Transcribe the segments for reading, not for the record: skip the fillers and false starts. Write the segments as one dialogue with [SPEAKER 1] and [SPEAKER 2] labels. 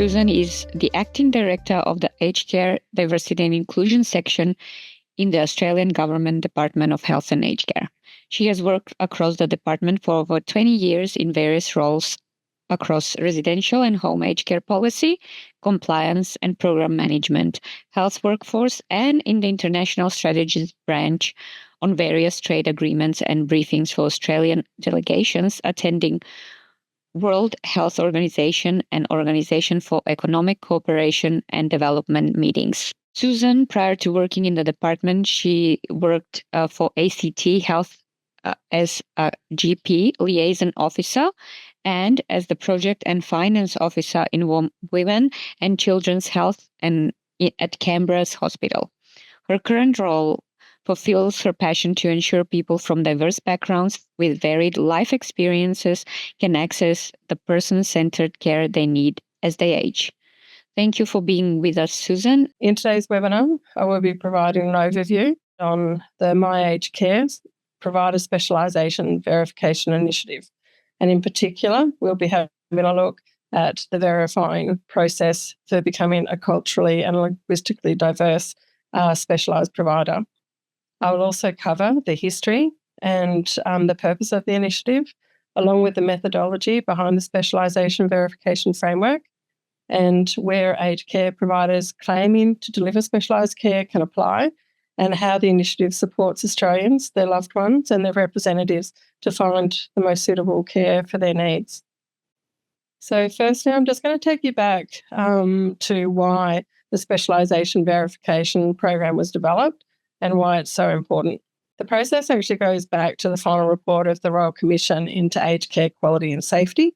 [SPEAKER 1] Susan is the Acting Director of the Aged Care Diversity and Inclusion section in the Australian Government Department of Health and Aged Care. She has worked across the department for over 20 years in various roles across residential and home aged care policy, compliance and program management, health workforce, and in the International Strategies branch on various trade agreements and briefings for Australian delegations attending World Health Organization and Organization for Economic Cooperation and Development meetings. Susan, prior to working in the department, she worked for ACT Health as a GP liaison officer and as the project and finance officer in Women and Children's Health and at Canberra's hospital. Her current role fulfills her passion to ensure people from diverse backgrounds with varied life experiences can access the person-centered care they need as they age. Thank you for being with us, Susan.
[SPEAKER 2] In today's webinar, I will be providing an overview on the My Aged Care Provider Specialisation Verification Initiative. And in particular, we'll be having a look at the verifying process for becoming a culturally and linguistically diverse specialised provider. I will also cover the history and the purpose of the initiative, along with the methodology behind the Specialisation Verification Framework and where aged care providers claiming to deliver specialised care can apply, and how the initiative supports Australians, their loved ones and their representatives to find the most suitable care for their needs. So firstly, I'm just going to take you back to why the Specialisation Verification Program was developed and why it's so important. The process actually goes back to the final report of the Royal Commission into Aged Care Quality and Safety.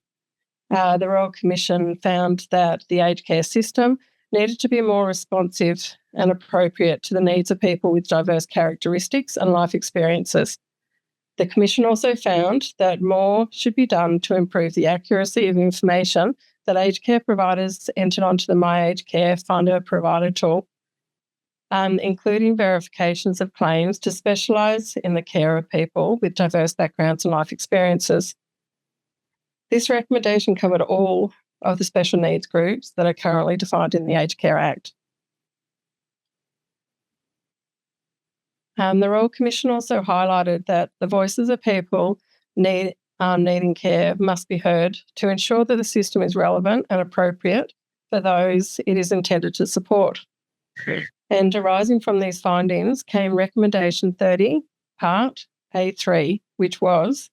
[SPEAKER 2] The Royal Commission found that the aged care system needed to be more responsive and appropriate to the needs of people with diverse characteristics and life experiences. The Commission also found that more should be done to improve the accuracy of information that aged care providers entered onto the My Aged Care Finder Provider tool, including verifications of claims to specialise in the care of people with diverse backgrounds and life experiences. This recommendation covered all of the special needs groups that are currently defined in the Aged Care Act. The Royal Commission also highlighted that the voices of people needing care must be heard to ensure that the system is relevant and appropriate for those it is intended to support. And arising from these findings came Recommendation 30, Part A3, which was,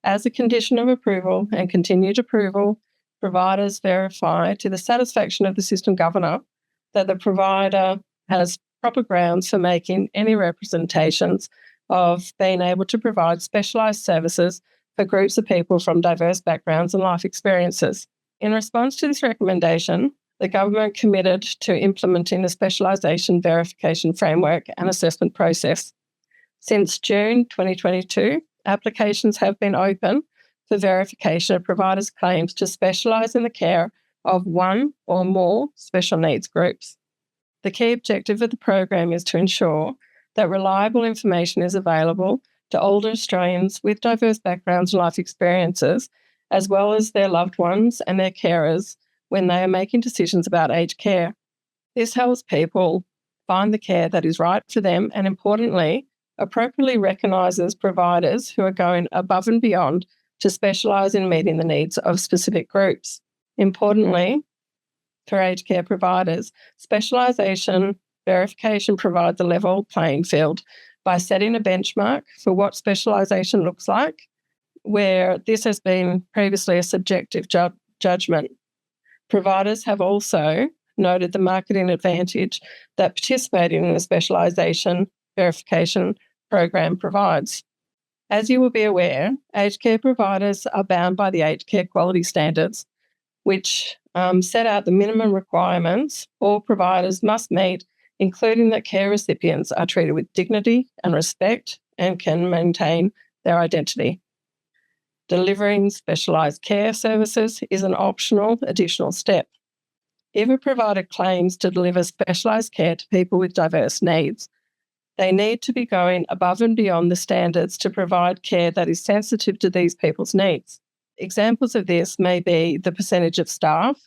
[SPEAKER 2] as a condition of approval and continued approval, providers verify to the satisfaction of the system governor that the provider has proper grounds for making any representations of being able to provide specialised services for groups of people from diverse backgrounds and life experiences. In response to this recommendation, the government committed to implementing the Specialisation Verification Framework and assessment process. Since June 2022, applications have been open for verification of providers' claims to specialise in the care of one or more special needs groups. The key objective of the program is to ensure that reliable information is available to older Australians with diverse backgrounds and life experiences, as well as their loved ones and their carers when they are making decisions about aged care. This helps people find the care that is right for them and, importantly, appropriately recognises providers who are going above and beyond to specialise in meeting the needs of specific groups. Importantly, for aged care providers, specialisation verification provides a level playing field by setting a benchmark for what specialisation looks like, where this has been previously a subjective judgment. Providers have also noted the marketing advantage that participating in the specialisation verification program provides. As you will be aware, aged care providers are bound by the Aged Care Quality Standards, which set out the minimum requirements all providers must meet, including that care recipients are treated with dignity and respect and can maintain their identity. Delivering specialised care services is an optional additional step. If a provider claims to deliver specialised care to people with diverse needs, they need to be going above and beyond the standards to provide care that is sensitive to these people's needs. Examples of this may be the percentage of staff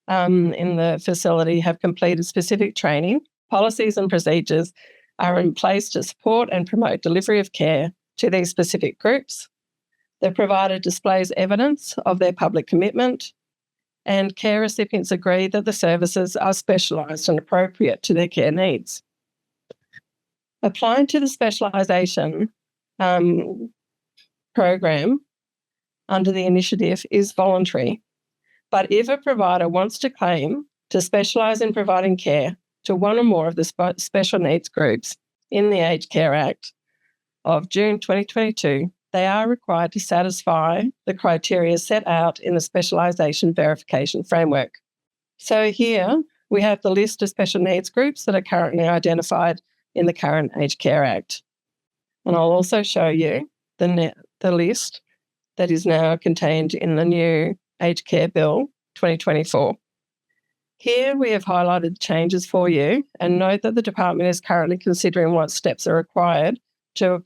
[SPEAKER 2] in the facility have completed specific training, policies and procedures are in place to support and promote delivery of care to these specific groups. The provider displays evidence of their public commitment, and care recipients agree that the services are specialised and appropriate to their care needs. Applying to the specialisation program under the initiative is voluntary, but if a provider wants to claim to specialise in providing care to one or more of the special needs groups in the Aged Care Act of June 2022, they are required to satisfy the criteria set out in the Specialisation Verification Framework. So here we have the list of special needs groups that are currently identified in the current Aged Care Act. And I'll also show you the list that is now contained in the new Aged Care Bill 2024. Here we have highlighted changes for you, and note that the department is currently considering what steps are required to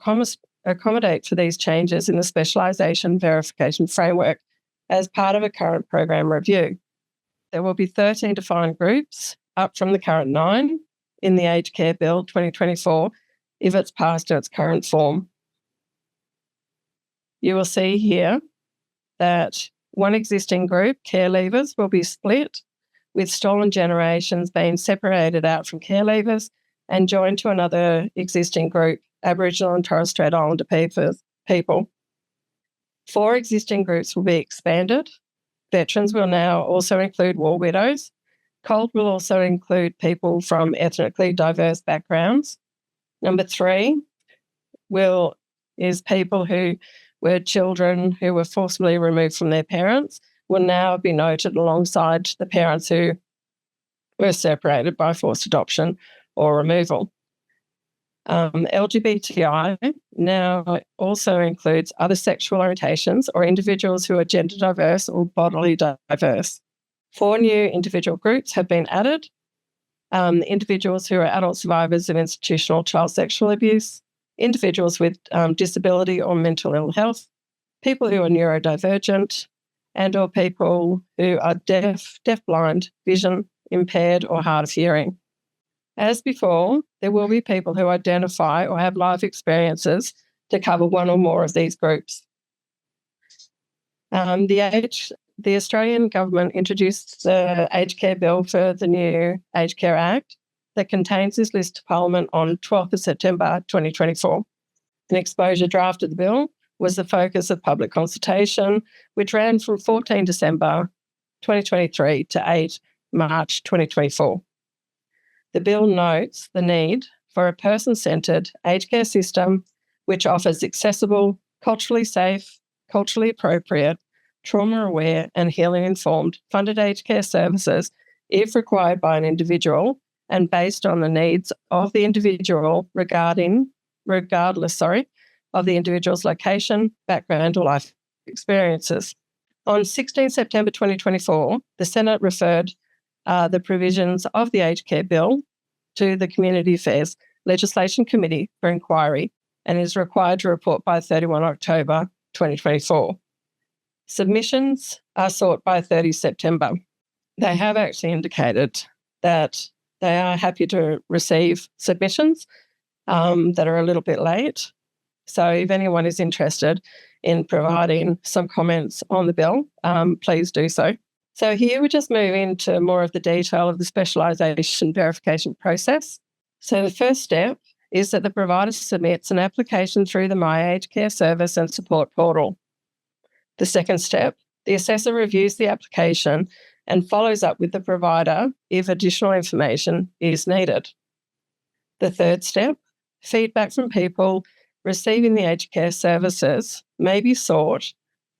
[SPEAKER 2] accommodate for these changes in the Specialisation Verification Framework as part of a current program review. There will be 13 defined groups, up from the current 9 in the Aged Care Bill 2024 if it's passed in its current form. You will see here that one existing group, care leavers, will be split, with stolen generations being separated out from care leavers and joined to another existing group, Aboriginal and Torres Strait Islander people. 4 existing groups will be expanded. Veterans will now also include war widows. CALD will also include people from ethnically diverse backgrounds. Number 3 is people who were children who were forcibly removed from their parents will now be noted alongside the parents who were separated by forced adoption or removal. LGBTI now also includes other sexual orientations or individuals who are gender diverse or bodily diverse. 4 new individual groups have been added. Individuals who are adult survivors of institutional child sexual abuse, individuals with disability or mental ill health, people who are neurodivergent, and or people who are deaf-blind, vision impaired or hard of hearing. As before, there will be people who identify or have life experiences to cover one or more of these groups. The Australian government introduced the Aged Care Bill for the new Aged Care Act that contains this list to Parliament on 12th of September 2024. An exposure draft of the bill was the focus of public consultation, which ran from 14 December 2023 to 8 March 2024. The bill notes the need for a person-centred aged care system which offers accessible, culturally safe, culturally appropriate, trauma-aware and healing-informed funded aged care services if required by an individual and based on the needs of the individual regardless of the individual's location, background or life experiences. On 16 September 2024, the Senate referred the provisions of the Aged Care Bill to the Community Affairs Legislation Committee for inquiry and is required to report by 31 October 2024. Submissions are sought by 30 September. They have actually indicated that they are happy to receive submissions that are a little bit late. So if anyone is interested in providing some comments on the bill, please do so. So here we just move into more of the detail of the specialisation verification process. So the first step is that the provider submits an application through the My Aged Care Service and Support Portal. The second step, the assessor reviews the application and follows up with the provider if additional information is needed. The third step, feedback from people receiving the aged care services may be sought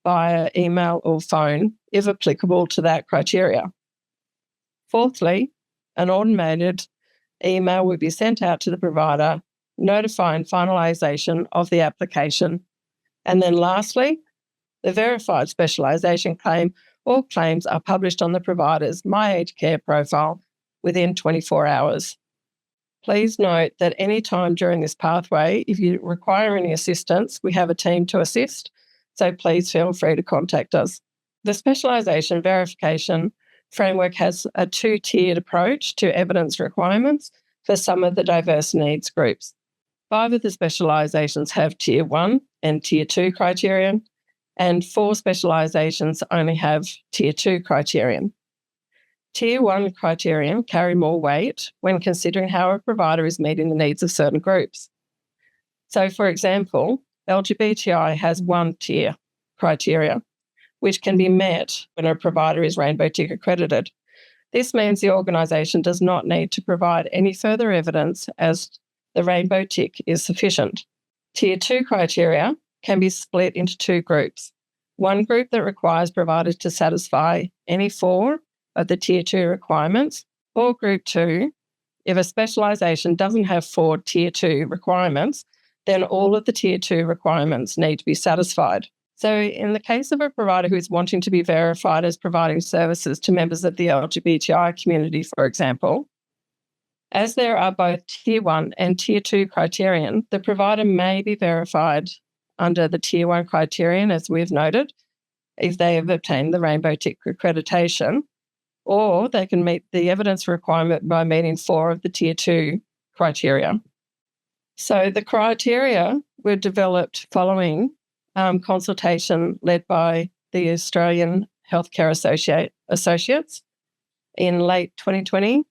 [SPEAKER 2] via email or phone if applicable to that criteria. Fourthly, an automated email will be sent out to the provider notifying finalisation of the application. And then lastly, The verified specialisation claim or claims are published on the provider's My Aged Care profile within 24 hours. Please note that any time during this pathway, if you require any assistance, we have a team to assist, so please feel free to contact us. The Specialisation Verification Framework has a two-tiered approach to evidence requirements for some of the diverse needs groups. 5 of the specialisations have Tier 1 and Tier 2 criterion, and 4 specialisations only have Tier 2 criterion. Tier 1 criterion carry more weight when considering how a provider is meeting the needs of certain groups. So, for example, LGBTI has 1 tier criteria, which can be met when a provider is Rainbow Tick accredited. This means the organisation does not need to provide any further evidence as the Rainbow Tick is sufficient. Tier 2 criteria can be split into 2 groups. One group that requires providers to satisfy any 4 of the Tier 2 requirements, or Group 2, if a specialisation doesn't have 4 Tier 2 requirements, then all of the Tier 2 requirements need to be satisfied. So in the case of a provider who is wanting to be verified as providing services to members of the LGBTI community, for example, as there are both Tier 1 and Tier 2 criterion, the provider may be verified under the Tier 1 criterion, as we've noted, if they have obtained the Rainbow Tick accreditation, or they can meet the evidence requirement by meeting 4 of the Tier 2 criteria. So the criteria were developed following consultation led by the Australian Healthcare Associates in late 2020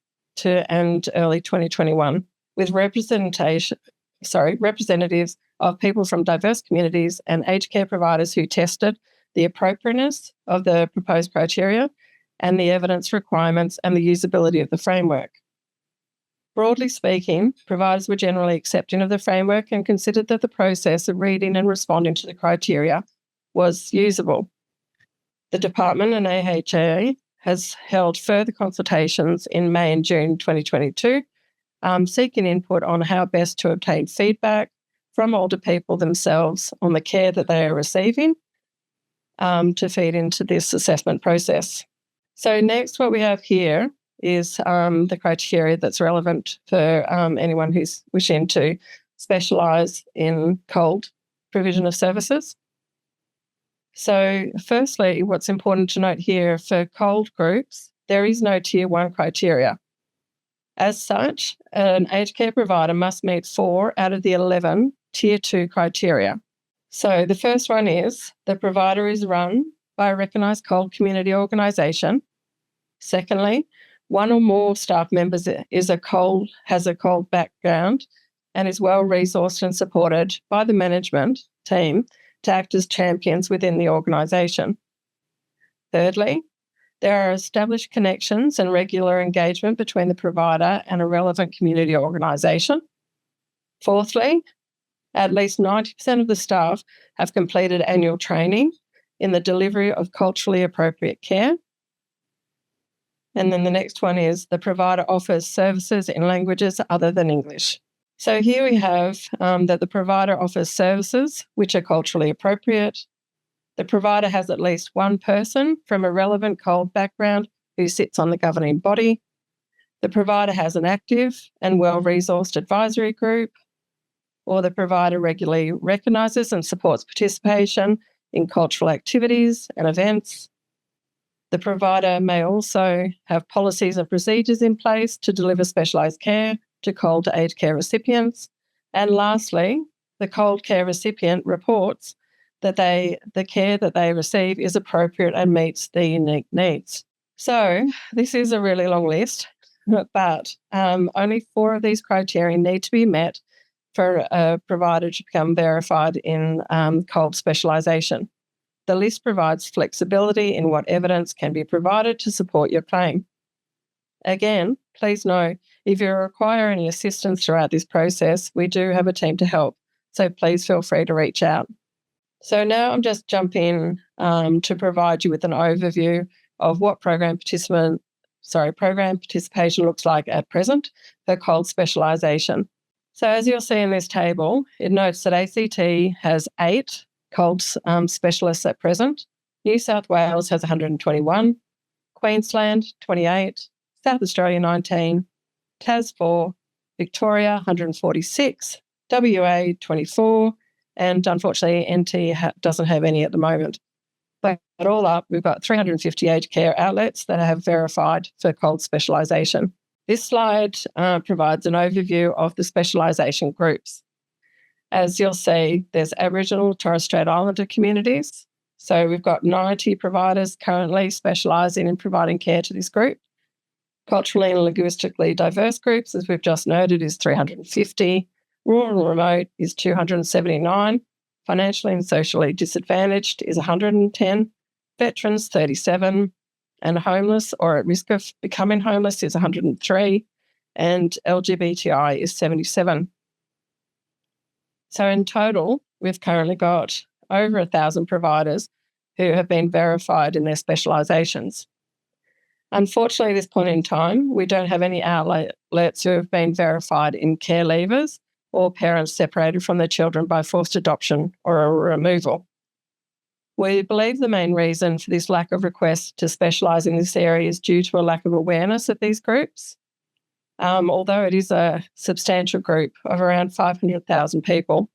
[SPEAKER 2] and early 2021, with representatives of people from diverse communities and aged care providers who tested the appropriateness of the proposed criteria and the evidence requirements and the usability of the framework. Broadly speaking, providers were generally accepting of the framework and considered that the process of reading and responding to the criteria was usable. The department and AHA has held further consultations in May and June 2022, seeking input on how best to obtain feedback from older people themselves on the care that they are receiving to feed into this assessment process. So next, what we have here is the criteria that's relevant for anyone who's wishing to specialise in CALD provision of services. So firstly, what's important to note here for CALD groups, there is no Tier 1 criteria. As such, an aged care provider must meet 4 out of the 11 Tier 2 criteria. So the first one is the provider is run by a recognised CALD community organisation. Secondly, one or more staff members has a CALD background and is well resourced and supported by the management team to act as champions within the organisation. Thirdly, there are established connections and regular engagement between the provider and a relevant community organisation. Fourthly, at least 90% of the staff have completed annual training in the delivery of culturally appropriate care. And then the next one is the provider offers services in languages other than English. So here we have that the provider offers services which are culturally appropriate. The provider has at least one person from a relevant CALD background who sits on the governing body. The provider has an active and well-resourced advisory group, or the provider regularly recognises and supports participation in cultural activities and events. The provider may also have policies and procedures in place to deliver specialised care to CALD aged care recipients. And lastly, the CALD care recipient reports that the care that they receive is appropriate and meets the unique needs. So this is a really long list, but only 4 of these criteria need to be met for a provider to become verified in CALD specialisation. The list provides flexibility in what evidence can be provided to support your claim. Again, please know, if you require any assistance throughout this process, we do have a team to help, so please feel free to reach out. So now I'm just jumping to provide you with an overview of what program participation looks like at present for CALD specialisation. So as you'll see in this table, it notes that ACT has 8 CALD specialists at present. New South Wales has 121, Queensland 28, South Australia 19, Tas 4, Victoria 146, WA 24, and unfortunately NT doesn't have any at the moment. But all up, we've got 350 aged care outlets that have verified for CALD specialisation. This slide provides an overview of the specialisation groups. As you'll see, there's Aboriginal Torres Strait Islander communities. So we've got 90 providers currently specialising in providing care to this group. Culturally and linguistically diverse groups, as we've just noted, is 350. Rural and remote is 279. Financially and socially disadvantaged is 110. Veterans, 37. And homeless or at risk of becoming homeless is 103. And LGBTI is 77. So in total, we've currently got over 1,000 providers who have been verified in their specialisations. Unfortunately, at this point in time, we don't have any outlets who have been verified in care leavers or parents separated from their children by forced adoption or a removal. We believe the main reason for this lack of requests to specialise in this area is due to a lack of awareness of these groups. Although it is a substantial group of around 500,000 people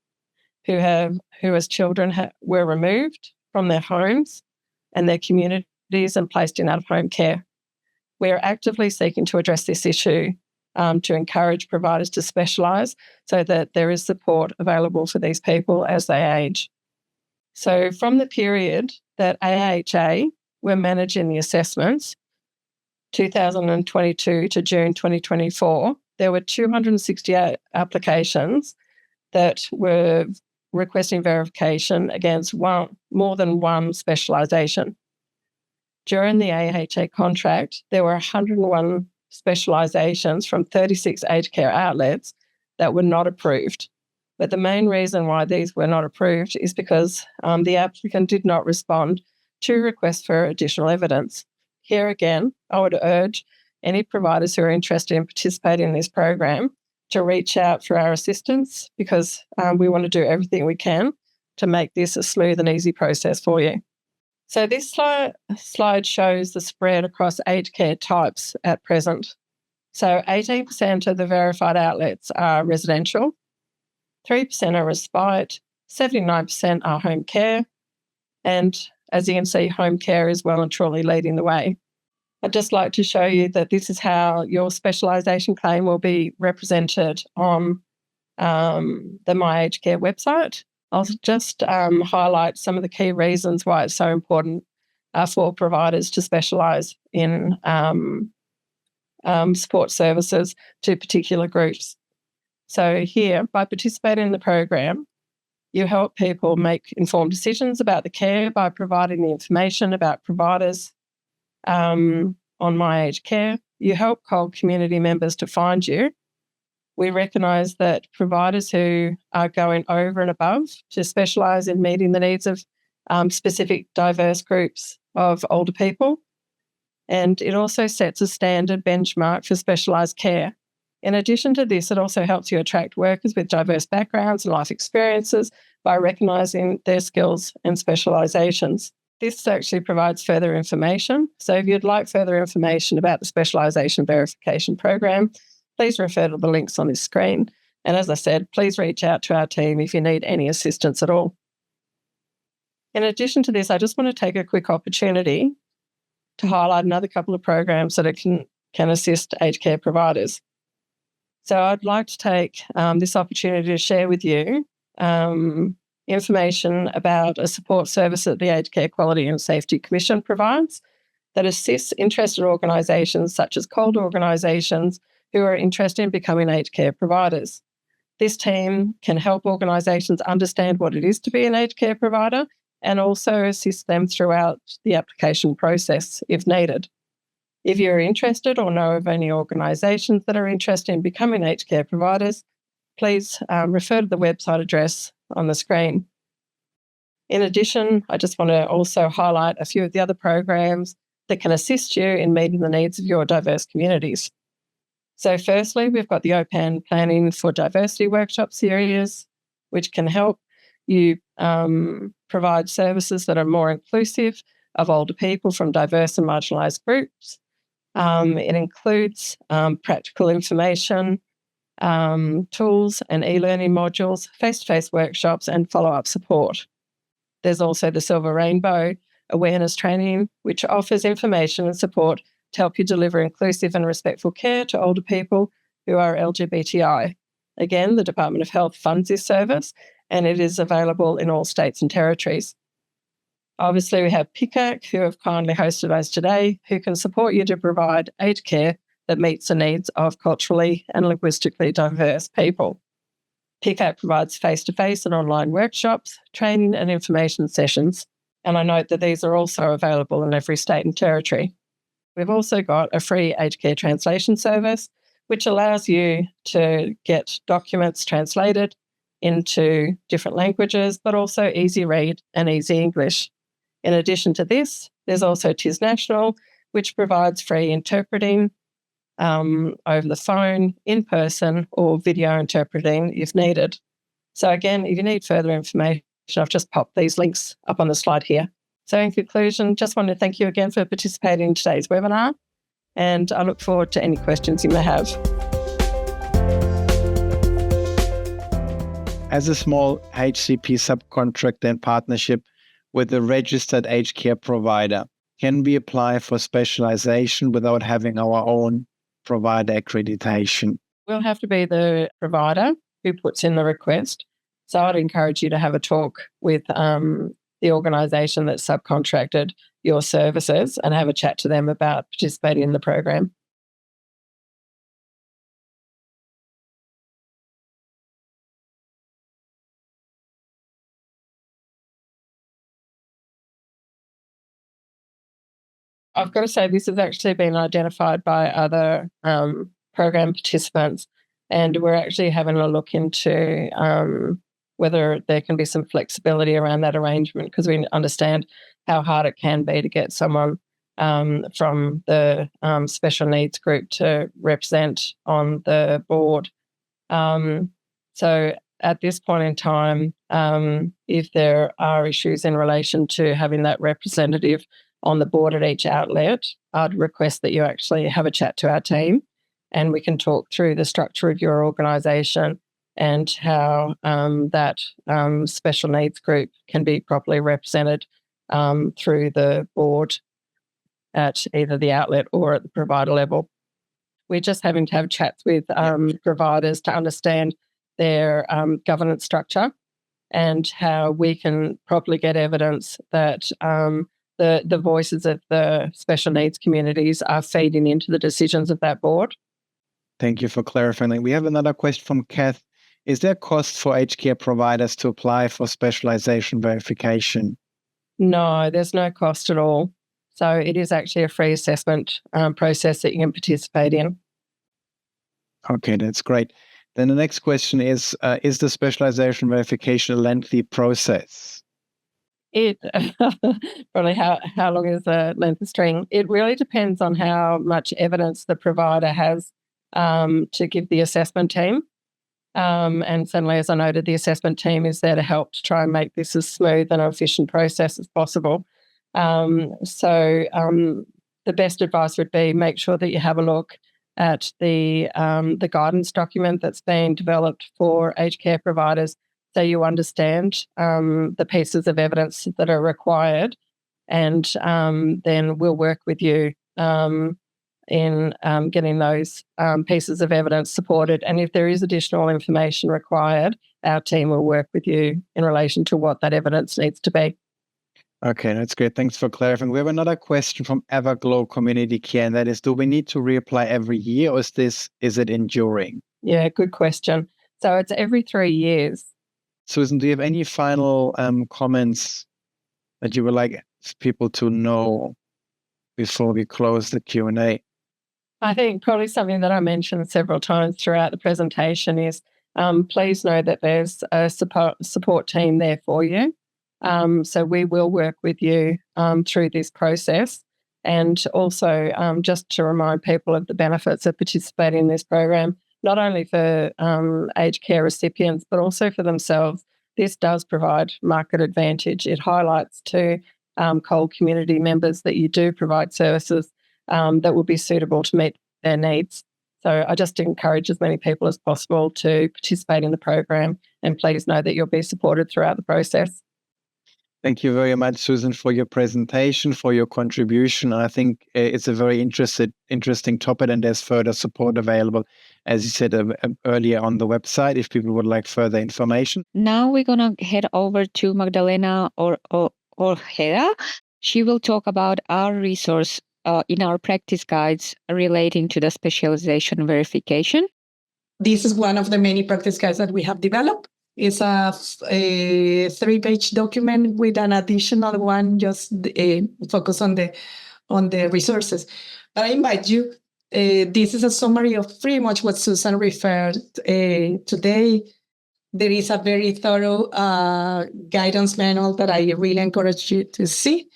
[SPEAKER 2] who as children were removed from their homes and their communities and placed in out-of-home care. We are actively seeking to address this issue to encourage providers to specialise so that there is support available for these people as they age. So from the period that AHA were managing the assessments, 2022 to June 2024, there were 268 applications that were requesting verification against more than one specialisation. During the AHA contract, there were 101 specialisations from 36 aged care outlets that were not approved. But the main reason why these were not approved is because the applicant did not respond to requests for additional evidence. Here again, I would urge any providers who are interested in participating in this program to reach out for our assistance because we want to do everything we can to make this a smooth and easy process for you. So this slide shows the spread across aged care types at present. So 18% of the verified outlets are residential, 3% are respite, 79% are home care, and as you can see, home care is well and truly leading the way. I'd just like to show you that this is how your specialisation claim will be represented on the My Aged Care website. I'll just highlight some of the key reasons why it's so important for providers to specialise in support services to particular groups. So here, by participating in the program, you help people make informed decisions about the care by providing the information about providers on My Aged Care. You help CALD community members to find you. We recognise that providers who are going over and above to specialise in meeting the needs of specific diverse groups of older people. And it also sets a standard benchmark for specialised care. In addition to this, it also helps you attract workers with diverse backgrounds and life experiences by recognising their skills and specialisations. This actually provides further information. So if you'd like further information about the Specialisation Verification Program, please refer to the links on this screen. And as I said, please reach out to our team if you need any assistance at all. In addition to this, I just want to take a quick opportunity to highlight another couple of programs that can assist aged care providers. So I'd like to take this opportunity to share with you information about a support service that the Aged Care Quality and Safety Commission provides that assists interested organisations such as CALD organisations who are interested in becoming aged care providers. This team can help organisations understand what it is to be an aged care provider and also assist them throughout the application process if needed. If you're interested or know of any organisations that are interested in becoming aged care providers, please refer to the website address on the screen. In addition, I just want to also highlight a few of the other programs that can assist you in meeting the needs of your diverse communities. So firstly, we've got the OPAN Planning for Diversity workshop series, which can help You provide services that are more inclusive of older people from diverse and marginalised groups. It includes practical information, tools and e-learning modules, face-to-face workshops and follow-up support. There's also the Silver Rainbow awareness training, which offers information and support to help you deliver inclusive and respectful care to older people who are LGBTI. Again, the Department of Health funds this service, and it is available in all states and territories. Obviously, we have PICAC, who have kindly hosted us today, who can support you to provide aged care that meets the needs of culturally and linguistically diverse people. PICAC provides face-to-face and online workshops, training and information sessions, and I note that these are also available in every state and territory. We've also got a free aged care translation service, which allows you to get documents translated into different languages, but also easy read and easy English. In addition to this, there's also TIS National, which provides free interpreting over the phone, in person, or video interpreting if needed. So again, if you need further information, I've just popped these links up on the slide here. So in conclusion, just want to thank you again for participating in today's webinar, and I look forward to any questions you may have.
[SPEAKER 3] As a small HCP subcontractor in partnership with a registered aged care provider, can we apply for specialization without having our own provider accreditation?
[SPEAKER 2] We'll have to be the provider who puts in the request. So I'd encourage you to have a talk with the organisation that subcontracted your services and have a chat to them about participating in the program. I've got to say, this has actually been identified by other program participants, and we're actually having a look into whether there can be some flexibility around that arrangement, because we understand how hard it can be to get someone from the special needs group to represent on the board. So at this point in time, if there are issues in relation to having that representative on the board at each outlet, I'd request that you actually have a chat to our team and we can talk through the structure of your organisation and how that special needs group can be properly represented through the board at either the outlet or at the provider level. We're just having to have chats with providers to understand their governance structure and how we can properly get evidence that the voices of the special needs communities are feeding into the decisions of that board.
[SPEAKER 3] Thank you for clarifying. We have another question from Kath. Is there cost for aged care providers to apply for specialisation verification?
[SPEAKER 2] No, there's no cost at all. So it is actually a free assessment process that you can participate in.
[SPEAKER 3] Okay, that's great. Then the next question is the specialisation verification a lengthy process?
[SPEAKER 2] It probably how long is the length of string? It really depends on how much evidence the provider has to give the assessment team. And certainly, as I noted, the assessment team is there to help to try and make this as smooth and efficient process as possible. So the best advice would be make sure that you have a look at the guidance document that's being developed for aged care providers, so you understand the pieces of evidence that are required, and then we'll work with you in getting those pieces of evidence supported. And if there is additional information required, our team will work with you in relation to what that evidence needs to be.
[SPEAKER 3] Okay, that's great. Thanks for clarifying. We have another question from Everglow Community Care, and that is, do we need to reapply every year, or is it enduring?
[SPEAKER 2] Yeah, good question. So it's every 3 years.
[SPEAKER 3] Susan, do you have any final comments that you would like people to know before we close the Q&A?
[SPEAKER 2] I think probably something that I mentioned several times throughout the presentation is please know that there's a support team there for you. So we will work with you through this process. And also just to remind people of the benefits of participating in this program, not only for aged care recipients, but also for themselves. this does provide market advantage. It highlights to CALD community members that you do provide services that will be suitable to meet their needs. So I just encourage as many people as possible to participate in the program, and please know that you'll be supported throughout the process.
[SPEAKER 3] Thank you very much, Susan, for your presentation, for your contribution. I think it's a very interesting topic, and there's further support available, as you said earlier, on the website if people would like further information.
[SPEAKER 1] Now we're going to head over to Magdalena Ojeda. She will talk about our resource in our practice guides relating to the specialization verification.
[SPEAKER 4] This is one of the many practice guides that we have developed. It's a 3-page document with an additional one just focus on the resources. But I invite you, this is a summary of pretty much what Susan referred today. There is a very thorough guidance manual that I really encourage you to see,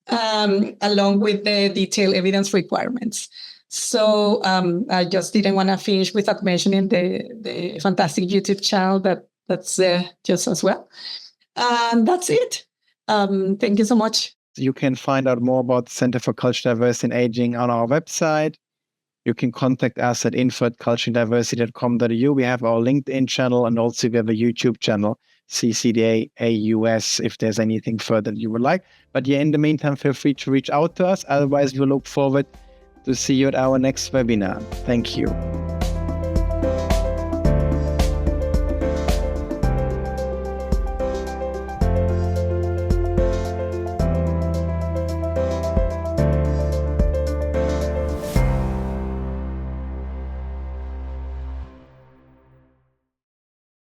[SPEAKER 4] along with the detailed evidence requirements. So I just didn't want to finish without mentioning the fantastic YouTube channel that's just as well. And that's it. Thank you so much.
[SPEAKER 3] You can find out more about the Center for Cultural Diversity and Aging on our website. You can contact us at info@culturaldiversity.com.au. We have our LinkedIn channel, and also we have a YouTube channel, CCDA AUS, if there's anything further that you would like. But yeah, in the meantime, feel free to reach out to us. Otherwise, we look forward to see you at our next webinar. Thank you.